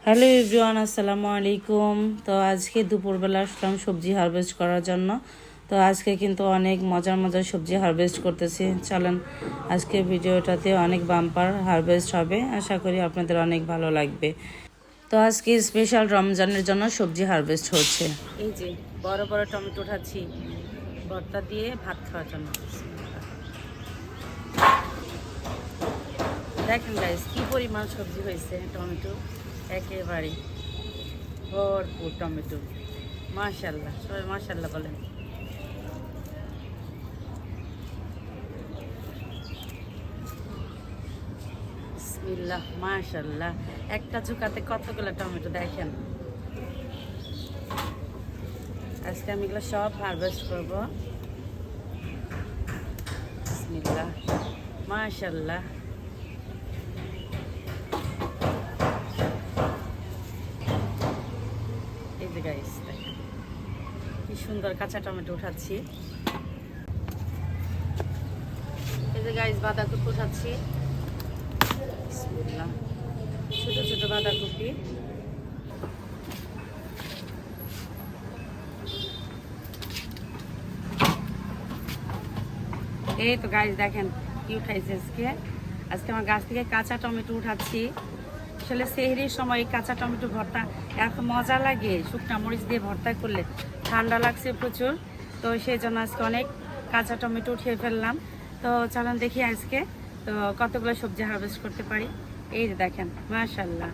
Hello everyone, আসসালামু আলাইকুম। তো আজকে দুপুরবেলা আসলাম সবজি হারভেস্ট করার জন্য। তো আজকে কিন্তু অনেক মজার মজার সবজি হারভেস্ট করতেছি। চলেন, আজকে ভিডিওটাতে অনেক বাম্পার হারভেস্ট হবে, আশা করি আপনাদের অনেক ভালো লাগবে। তো আজকে স্পেশাল রমজানের জন্য সবজি হারভেস্ট হচ্ছে। এই যে বড় বড় টমেটো উঠাচ্ছি ভর্তা দিয়ে ভাত খাওয়ার জন্য। দেখেন গাইস, কি পরিমাণ সবজি হয়েছে। টমেটো একেবারে ভরপুর টমেটো, মাশাআল্লাহ। সবাই মাশাআল্লাহ বলেন। বিসমিল্লাহ, মাশাআল্লাহ। একটা ঝুঁকাতে কতগুলো টমেটো দেখেন। আজকে আমি এগুলো সব হারভেস্ট করব। বিসমিল্লাহ, মাশাআল্লাহ। এই যে গাইস দেখেন কি সুন্দর কাঁচা টমেটো উঠাচ্ছি। এই যে গাইস বাঁধাকপি উঠাচ্ছি। বিসমিল্লাহ, ছোট ছোট বাঁধাকপি। এই তো গাইস দেখেন কি উঠাইছে আজকে আমার গাছ থেকে কাঁচা টমেটো উঠাচ্ছি। আসলে সেহরির সময় কাঁচা টমেটো ভর্তা এত মজা লাগে, শুকনা মরিচ দিয়ে ভর্তা করলে। ঠান্ডা লাগছে প্রচুর, তো সেই জন্য আজকে অনেক কাঁচা টমেটো উঠিয়ে ফেললাম। তো চলেন দেখি আজকে তো কতগুলো সবজি হারভেস্ট করতে পারি। এই যে দেখেন মাশাআল্লাহ,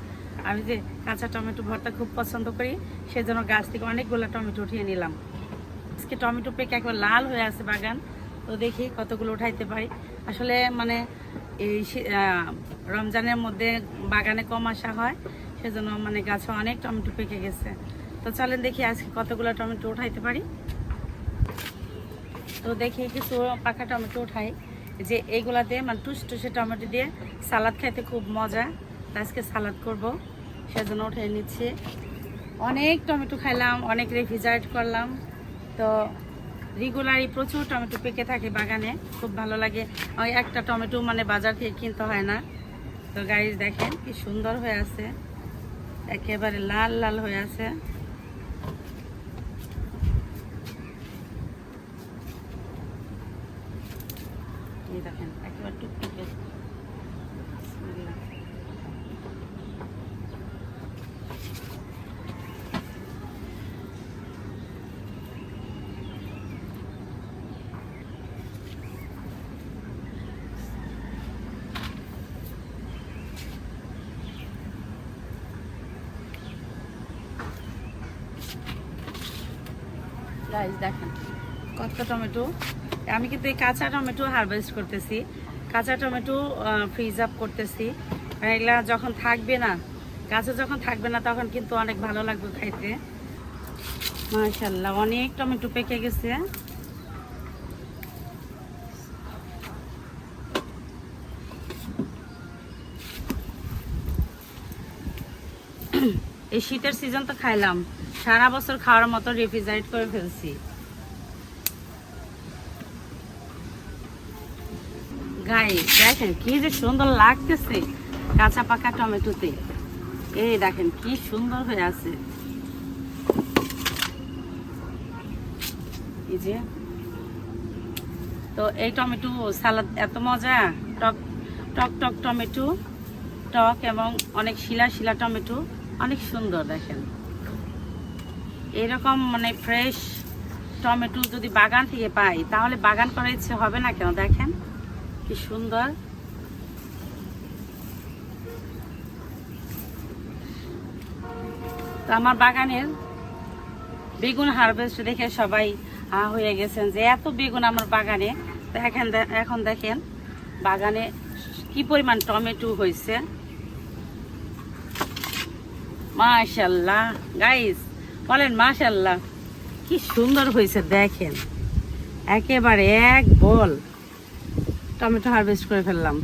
আমি যে কাঁচা টমেটো ভর্তা খুব পছন্দ করি, সেজন্য গাছ থেকে অনেকগুলো টমেটো উঠিয়ে নিলাম। আজকে টমেটো পেকে একবার লাল হয়ে আছে বাগান। তো দেখি কতগুলো উঠাইতে পারি। আসলে মানে এই রমজানের মধ্যে বাগানে কম আসা হয়, সেজন্য মানে গাছে অনেক টমেটো পেকে গেছে। তো চলেন দেখি আজকে কতগুলো টমেটো উঠাইতে পারি। তো দেখি কিছু পাকা টমেটো উঠাই, যে এইগুলাতে মানে টুসটুসে টমেটো দিয়ে সালাদ খাইতে খুব মজা। আজকে সালাদ করব, সেজন্য উঠাই নিচ্ছি। অনেক টমেটো খাইলাম, অনেক রেফ্রিজারেট করলাম। তো রেগুলারই প্রচুর টমেটো পেকে থাকে বাগানে, খুব ভালো লাগে। ওই একটা টমেটো মানে বাজার থেকে কিনতে হয় না। তো গাইস দেখেন কি সুন্দর হয়ে আছে, একেবারে লাল লাল হয়ে আছে। এই দেখেন একেবারে টুকটুকে। বিসমিল্লাহ। গাইস দেখেন কত টমেটো। আমি কিন্তু এই কাঁচা টমেটো হারভেস্ট করতেছি, কাঁচা টমেটো ফ্রিজ আপ করতেছি। এগুলা যখন থাকবে না, গাছে যখন থাকবে না, তখন কিন্তু অনেক ভালো লাগবে খাইতে। মাশাআল্লাহ, অনেক টমেটো পেকে গেছে। এই শীতের সিজন তো খাইলাম, সারা বছর খাওয়ার মতো রেফ্রিজারেট করে ফেলছি। গাইস দেখেন কি যে সুন্দর লাগতেছে কাঁচা পাকা টমেটোতে। এই দেখেন কি সুন্দর হয়ে আছে। এই যে তো এই টমেটো সালাদ এত মজা, টক টক টক টমেটো, টক এবং অনেক শিলা শিলা টমেটো, অনেক সুন্দর। দেখেন এরকম মানে ফ্রেশ টমেটো যদি বাগান থেকে পাই, তাহলে বাগান করার ইচ্ছে হবে না কেন? দেখেন কি সুন্দর। তো আমার বাগানের বেগুন হারভেস্ট দেখে সবাই হয়ে গেছেন যে এত বেগুন আমার বাগানে। তো এখন দেখেন বাগানে কি পরিমাণ টমেটো হয়েছে। মাশাআল্লাহ গাইস বলেন মাশাআল্লাহ, কি সুন্দর হয়েছে। দেখেন একেবারে এক বল টমেটো হারভেস্ট করে ফেললাম।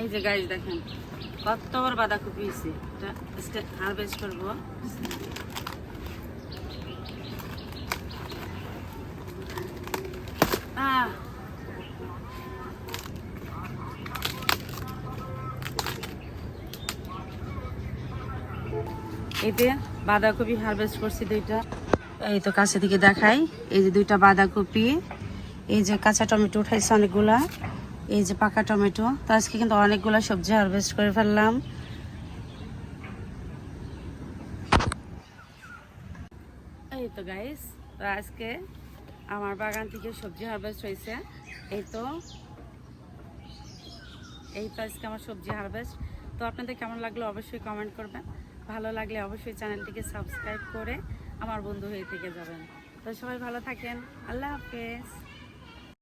এই যে গাইস দেখেন কত বড় বাঁধাকপি হয়েছে, এটা হারভেস্ট করবো। এতে বাঁধাকপি হারভেস্ট করছি 2টা। এই তো কাছে থেকে দেখাই, এই যে 2টা বাঁধাকপি, এই যে কাঁচা টমেটো উঠাইছে অনেকগুলা, এই যে পাকা টমেটো। তো আজকে কিন্তু অনেকগুলা সবজি হারভেস্ট করে ফেললাম। এই তো গাইস, তো আজকে আমার বাগান থেকে সবজি হারভেস্ট হয়েছে। এই তো আজকে আমার সবজি হারভেস্ট। তো আপনাদের কেমন লাগলো অবশ্যই কমেন্ট করবেন, ভালো লাগলে অবশ্যই চ্যানেলটিকে সাবস্ক্রাইব করে আমার বন্ধু হয়ে থেকে যাবেন। তো সবাই ভালো থাকেন, আল্লাহ হাফেজ।